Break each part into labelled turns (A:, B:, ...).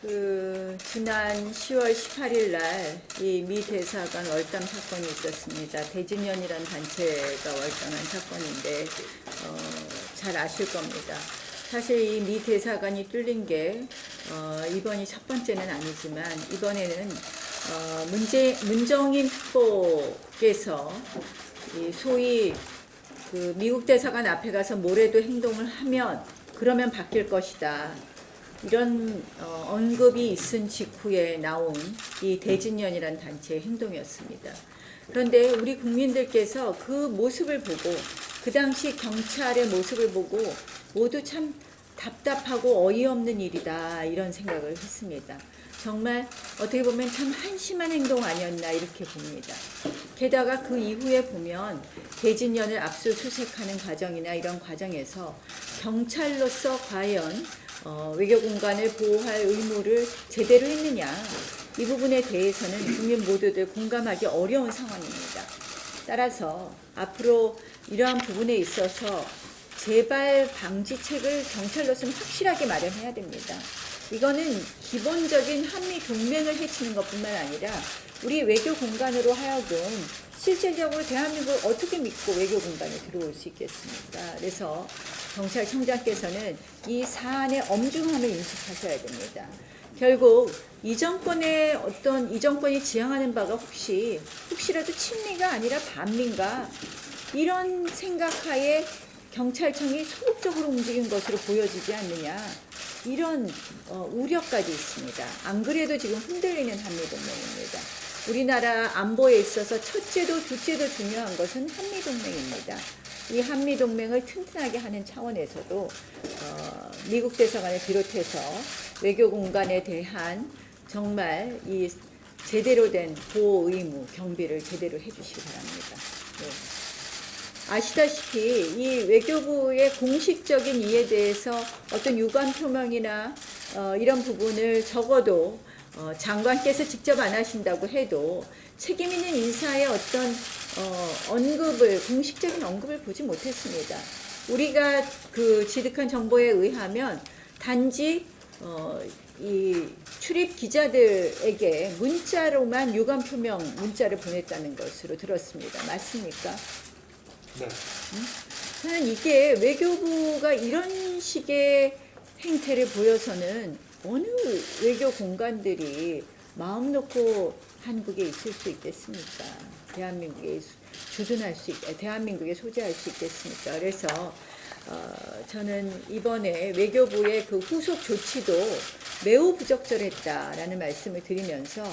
A: 지난 10월 18일 날 이 미 대사관 월담 사건이 있었습니다. 대진연이라는 단체가 월담한 사건인데 잘 아실 겁니다. 사실 이 미 대사관이 뚫린 게 이번이 첫 번째는 아니지만 이번에는 문정인 후보께서 소위 미국 대사관 앞에 가서 뭐래도 행동을 하면 그러면 바뀔 것이다. 이런 언급이 있은 직후에 나온 이 대진연이라는 단체의 행동이었습니다. 그런데 우리 국민들께서 그 모습을 보고 그 당시 경찰의 모습을 보고 모두 참 답답하고 어이없는 일이다 이런 생각을 했습니다. 정말 어떻게 보면 참 한심한 행동 아니었나 이렇게 봅니다. 게다가 그 이후에 보면 대진연을 압수수색하는 과정이나 이런 과정에서 경찰로서 과연 외교 공간을 보호할 의무를 제대로 했느냐, 이 부분에 대해서는 국민 모두들 공감하기 어려운 상황입니다. 따라서 앞으로 이러한 부분에 있어서 재발 방지책을 경찰로서는 확실하게 마련해야 됩니다. 이거는 기본적인 한미 동맹을 해치는 것뿐만 아니라 우리 외교 공간으로 하여금 실질적으로 대한민국을 어떻게 믿고 외교 공간에 들어올 수 있겠습니까? 그래서 경찰청장께서는 이 사안의 엄중함을 인식하셔야 됩니다. 결국 이 정권이 지향하는 바가 혹시라도 친미가 아니라 반미인가 이런 생각하에 경찰청이 소극적으로 움직인 것으로 보여지지 않느냐 이런 우려까지 있습니다. 안 그래도 지금 흔들리는 한미동맹입니다. 우리나라 안보에 있어서 첫째도 둘째도 중요한 것은 한미동맹입니다. 이 한미동맹을 튼튼하게 하는 차원에서도 미국 대사관을 비롯해서 외교 공간에 대한 정말 이 제대로 된 보호 의무, 경비를 제대로 해주시기 바랍니다. 네. 아시다시피 이 외교부의 공식적인 이에 대해서 어떤 유감 표명이나 이런 부분을 적어도 장관께서 직접 안 하신다고 해도 책임 있는 인사의 어떤 공식적인 언급을 보지 못했습니다. 우리가 취득한 정보에 의하면 단지 이 출입 기자들에게 문자로만 유감 표명 문자를 보냈다는 것으로 들었습니다. 맞습니까?
B: 네.
A: 저는 이게 외교부가 이런 식의 행태를 보여서는 어느 외교 공간들이 마음 놓고 한국에 있을 수 있겠습니까? 대한민국에 소재할 수 있겠습니까? 그래서 저는 이번에 외교부의 그 후속 조치도 매우 부적절했다라는 말씀을 드리면서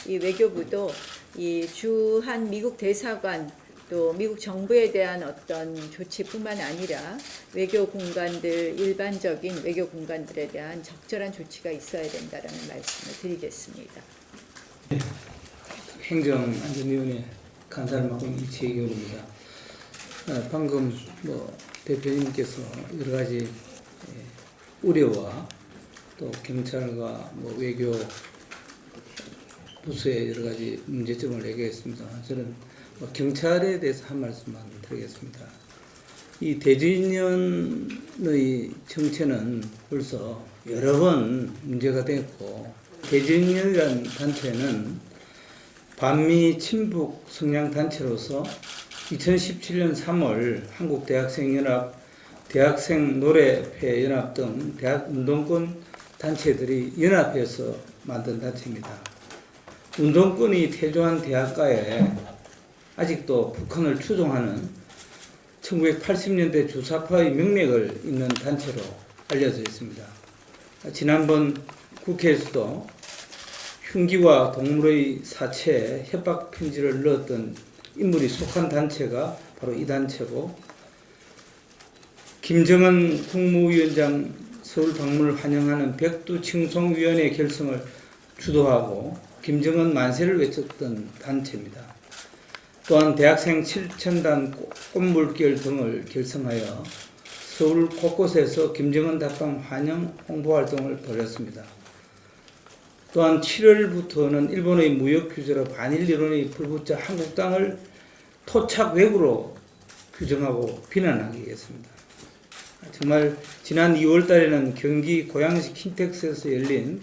A: 이 외교부도 이 주한 미국 대사관 또 미국 정부에 대한 어떤 조치뿐만 아니라 외교 공간들, 일반적인 외교 공간들에 대한 적절한 조치가 있어야 된다라는 말씀을 드리겠습니다.
C: 행정안전위원회 간사를 맡고 있는 이채경입니다. 방금 대표님께서 여러 가지 우려와 또 경찰과 외교 부서의 여러 가지 문제점을 얘기했습니다. 저는 경찰에 대해서 한 말씀만 드리겠습니다. 이 대진연의 정체는 벌써 여러 번 문제가 됐고, 대진연이라는 단체는 반미 친북 성향 단체로서 2017년 3월 한국대학생연합, 대학생노래회 연합 등 대학 운동권 단체들이 연합해서 만든 단체입니다. 운동권이 태조한 대학가에 아직도 북한을 추종하는 1980년대 주사파의 명맥을 잇는 단체로 알려져 있습니다. 지난번 국회에서도 흉기와 동물의 사체에 협박 편지를 넣었던 인물이 속한 단체가 바로 이 단체고, 김정은 국무위원장 서울 방문을 환영하는 백두칭송위원회 결성을 주도하고 김정은 만세를 외쳤던 단체입니다. 또한 대학생 7,000단 꽃물결 등을 결성하여 서울 곳곳에서 김정은 답방 환영 홍보 활동을 벌였습니다. 또한 7월부터는 일본의 무역 규제로 반일 여론이 불붙자 한국당을 토착 외구로 규정하고 비난하게 했습니다. 정말 지난 2월 달에는 경기 고양시 킨텍스에서 열린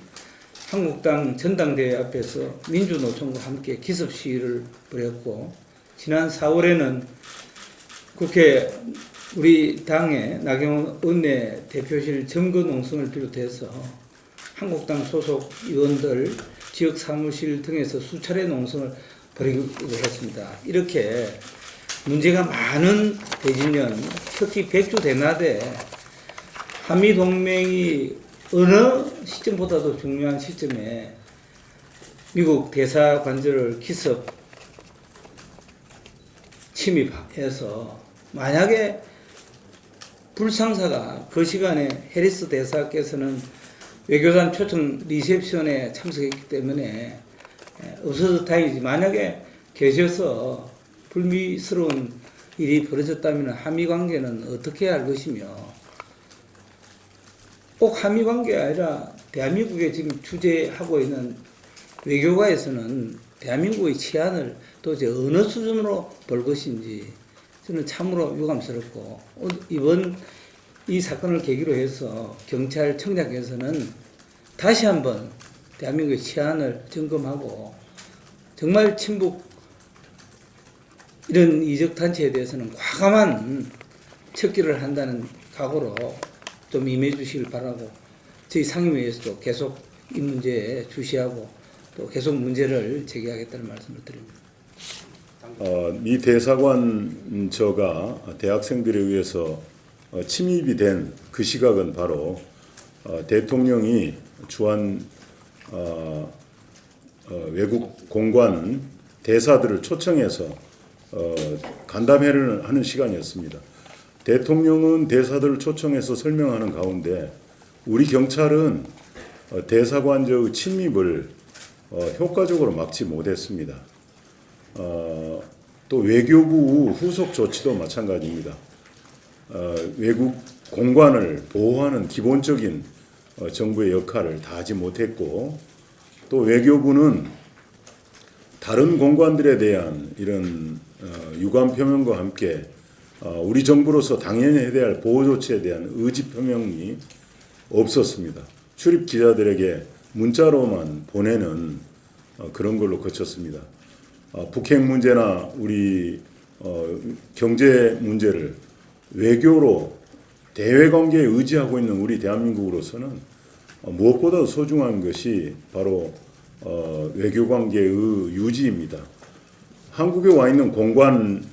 C: 한국당 전당대회 앞에서 민주노총과 함께 기습 시위를 벌였고, 지난 4월에는 국회 우리 당의 나경원 원내 대표실 점거 농성을 비롯해서 한국당 소속 의원들 지역 사무실 등에서 수차례 농성을 벌이기도 했습니다. 이렇게 문제가 많은 대진년, 특히 백주 대낮에 한미동맹이 어느 시점보다도 중요한 시점에 미국 대사관절을 기습 침입해서 만약에 불상사가 그 시간에 해리스 대사께서는 외교단 초청 리셉션에 참석했기 때문에 없어서 다행이지, 만약에 계셔서 불미스러운 일이 벌어졌다면 한미 관계는 어떻게 할 것이며, 꼭 한미 관계가 아니라 대한민국에 지금 주재하고 있는 외교가에서는 대한민국의 치안을 도대체 어느 수준으로 볼 것인지 저는 참으로 유감스럽고, 이번 이 사건을 계기로 해서 경찰청장께서는 다시 한번 대한민국의 치안을 점검하고 정말 친북 이런 이적 단체에 대해서는 과감한 척결을 한다는 각오로 좀 임해 주시길 바라고, 저희 상임위에서도 계속 이 문제에 주시하고 또 계속 문제를 제기하겠다는 말씀을 드립니다.
B: 미 대사관 저가 대학생들에 의해서 침입이 된 그 시각은 바로 대통령이 주한 외국 공관 대사들을 초청해서 간담회를 하는 시간이었습니다. 대통령은 대사들을 초청해서 설명하는 가운데 우리 경찰은 대사관저의 침입을 효과적으로 막지 못했습니다. 또 외교부 후속 조치도 마찬가지입니다. 외국 공관을 보호하는 기본적인 정부의 역할을 다하지 못했고, 또 외교부는 다른 공관들에 대한 이런 유감 표명과 함께 우리 정부로서 당연히 해야 할 보호 조치에 대한 의지 표명이 없었습니다. 출입 기자들에게 문자로만 보내는 그런 걸로 그쳤습니다. 북핵 문제나 우리 경제 문제를 외교로 대외관계에 의지하고 있는 우리 대한민국으로서는 무엇보다 소중한 것이 바로 외교관계의 유지입니다. 한국에 와 있는 공관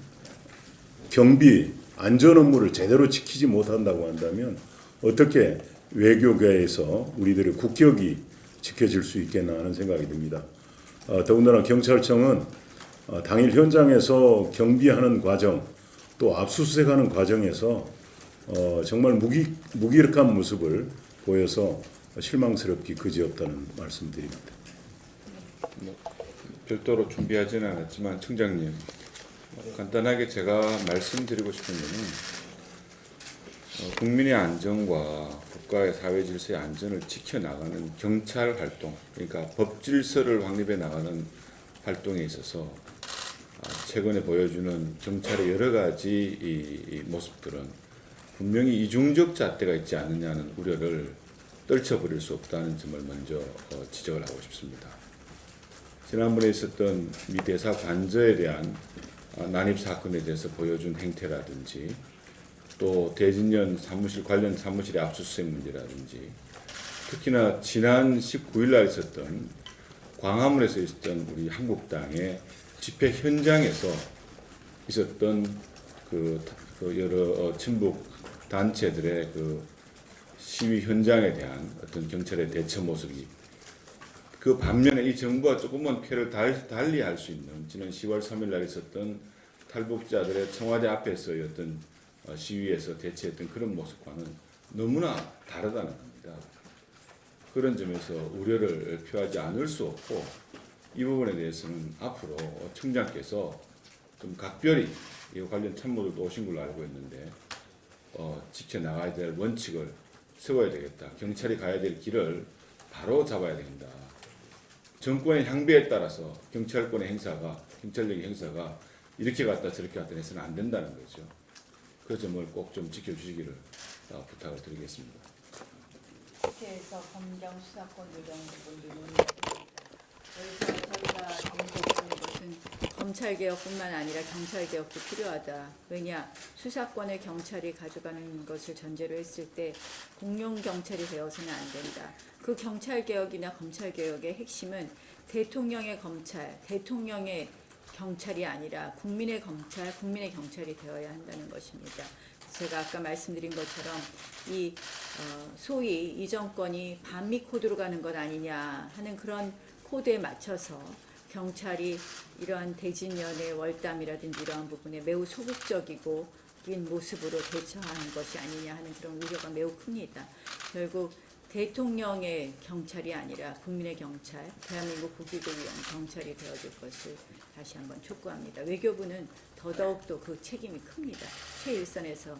B: 경비 안전 업무를 제대로 지키지 못한다고 한다면 어떻게 외교계에서 우리들의 국격이 지켜질 수 있겠나 하는 생각이 듭니다. 더군다나 경찰청은 당일 현장에서 경비하는 과정, 또 압수수색하는 과정에서 정말 무기력한 모습을 보여서 실망스럽기 그지없다는 말씀드립니다.
D: 별도로 준비하지는 않았지만 청장님, 간단하게 제가 말씀드리고 싶은 것은 국민의 안전과 국가의 사회 질서의 안전을 지켜나가는 경찰 활동, 그러니까 법 질서를 확립해 나가는 활동에 있어서 최근에 보여주는 경찰의 여러 가지 이 모습들은 분명히 이중적 잣대가 있지 않느냐는 우려를 떨쳐버릴 수 없다는 점을 먼저 지적을 하고 싶습니다. 지난번에 있었던 미 대사 관저에 대한 난입 사건에 대해서 보여준 행태라든지, 또 대진년 사무실 관련 사무실의 압수수색 문제라든지, 특히나 지난 19일 날 있었던 광화문에서 있었던 우리 한국당의 집회 현장에서 있었던 그 여러 친북 단체들의 그 시위 현장에 대한 어떤 경찰의 대처 모습이, 그 반면에 이 정부가 조금만 쾌를 달리 할 수 있는 지난 10월 3일 날 있었던 탈북자들의 청와대 앞에서의 어떤 시위에서 대처했던 그런 모습과는 너무나 다르다는 겁니다. 그런 점에서 우려를 표하지 않을 수 없고, 이 부분에 대해서는 앞으로 청장께서 좀 각별히 이와 관련 참모들도 오신 걸로 알고 있는데 지켜나가야 될 원칙을 세워야 되겠다. 경찰이 가야 될 길을 바로 잡아야 된다. 정권의 향배에 따라서 경찰권의 행사가, 경찰력의 행사가 이렇게 갔다 저렇게 갔다 해서는 안 된다는 거죠. 그 점을 꼭 좀 지켜주시기를 부탁을 드리겠습니다.
A: 국회에서 검경 수사권 조정 부분도 논의됩니다. 그래서 저희가 공고한 것은 검찰 개혁뿐만 아니라 경찰 개혁도 필요하다. 왜냐, 수사권을 경찰이 가져가는 것을 전제로 했을 때 공룡 경찰이 되어서는 안 된다. 그 경찰 개혁이나 검찰 개혁의 핵심은 대통령의 검찰, 대통령의 경찰이 아니라 국민의 검찰, 국민의 경찰이 되어야 한다는 것입니다. 제가 아까 말씀드린 것처럼 이 소위 이 정권이 반미 코드로 가는 것 아니냐 하는 그런 코드에 맞춰서 경찰이 이러한 대진연의 월담이라든지 이러한 부분에 매우 소극적이고 인 모습으로 대처하는 것이 아니냐 하는 그런 우려가 매우 큽니다. 결국 대통령의 경찰이 아니라 국민의 경찰, 대한민국 국익을 위한 경찰이 되어줄 것을 다시 한번 촉구합니다. 외교부는 더더욱도 그 책임이 큽니다. 최일선에서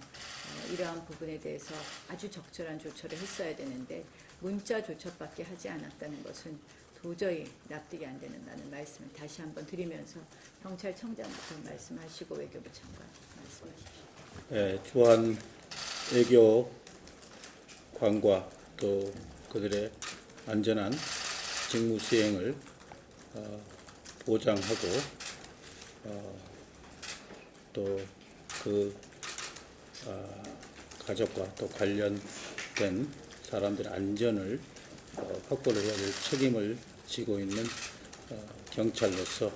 A: 이러한 부분에 대해서 아주 적절한 조처를 했어야 되는데 문자 조처밖에 하지 않았다는 것은 도저히 납득이 안 된다는 말씀을 다시 한번 드리면서 경찰청장부터 말씀하시고 외교부 장관 말씀하십시오.
E: 예, 주한 외교관과 또 그들의 안전한 직무 수행을 보장하고 또 그 가족과 또 관련된 사람들의 안전을 확보를 해야 될 책임을 지고 있는 경찰로서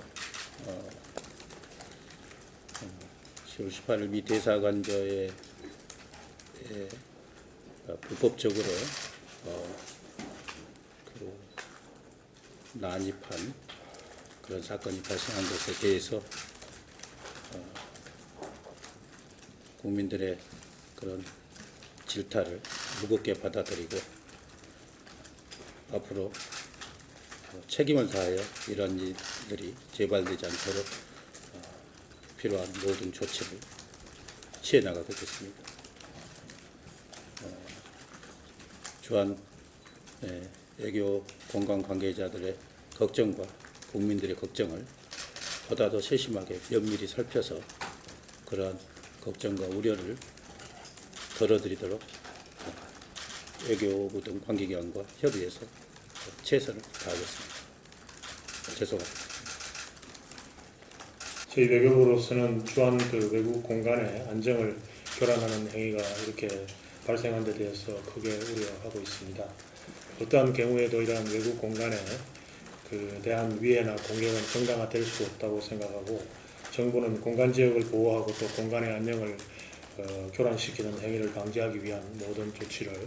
E: 10월 18일 미 대사관저에 불법적으로 그 난입한 그런 사건이 발생한 것에 대해서 국민들의 그런 질타를 무겁게 받아들이고 앞으로 책임을 다하여 이런 일들이 재발되지 않도록 필요한 모든 조치를 취해 나가겠습니다. 주한 외교 공간 관계자들의 걱정과 국민들의 걱정을 보다 더 세심하게 면밀히 살펴서 그러한 걱정과 우려를 덜어드리도록 외교부 등 관계기관과 협의해서 최선을 다하겠습니다. 죄송합니다.
F: 저희 외교부로서는 주한 그 외국 공간의 안정을 교란하는 행위가 이렇게 발생한 데 대해서 크게 우려하고 있습니다. 어떠한 경우에도 이러한 외국 공간에 그 대한 위해나 공격은 정당화될 수 없다고 생각하고 정부는 공간 지역을 보호하고 또 공간의 안녕을 교란시키는 행위를 방지하기 위한 모든 조치를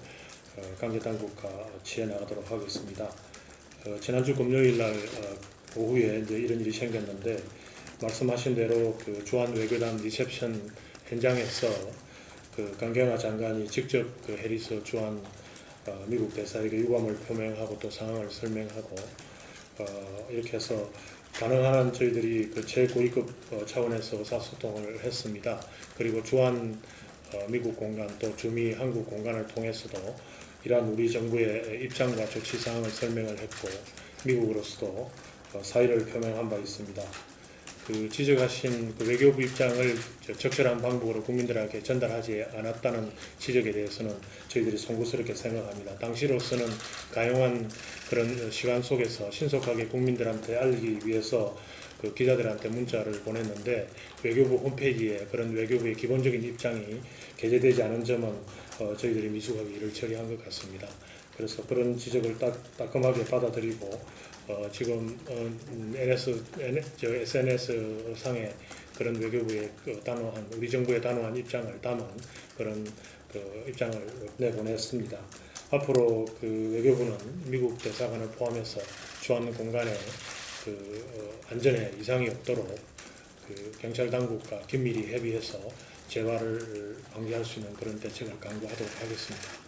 F: 관계당국과 취해 나가도록 하겠습니다. 지난주 금요일 날 오후에 이제 이런 일이 생겼는데 말씀하신 대로 그 주한 외교단 리셉션 현장에서 그 강경화 장관이 직접 그 해리스 주한 미국 대사에게 유감을 표명하고 또 상황을 설명하고 이렇게 해서 가능한 한 저희들이 그 최고위급 차원에서 의사소통을 했습니다. 그리고 주한 미국 공간 또 주미 한국 공간을 통해서도 이러한 우리 정부의 입장과 조치 사항을 설명을 했고 미국으로서도 사의를 표명한 바 있습니다. 그 지적하신 그 외교부 입장을 적절한 방법으로 국민들에게 전달하지 않았다는 지적에 대해서는 저희들이 송구스럽게 생각합니다. 당시로서는 가용한 그런 시간 속에서 신속하게 국민들한테 알리기 위해서 그 기자들한테 문자를 보냈는데 외교부 홈페이지에 그런 외교부의 기본적인 입장이 게재되지 않은 점은 저희들이 미숙하게 일을 처리한 것 같습니다. 그래서 그런 지적을 따끔하게 받아들이고 지금 SNS 상에 그런 외교부의 그 단호한 우리 정부의 단호한 입장을 담은 그런 그 입장을 내보냈습니다. 앞으로 그 외교부는 미국 대사관을 포함해서 주한 공간에 그 안전에 이상이 없도록 그 경찰 당국과 긴밀히 협의해서 재발을 방지할 수 있는 그런 대책을 강구하도록 하겠습니다.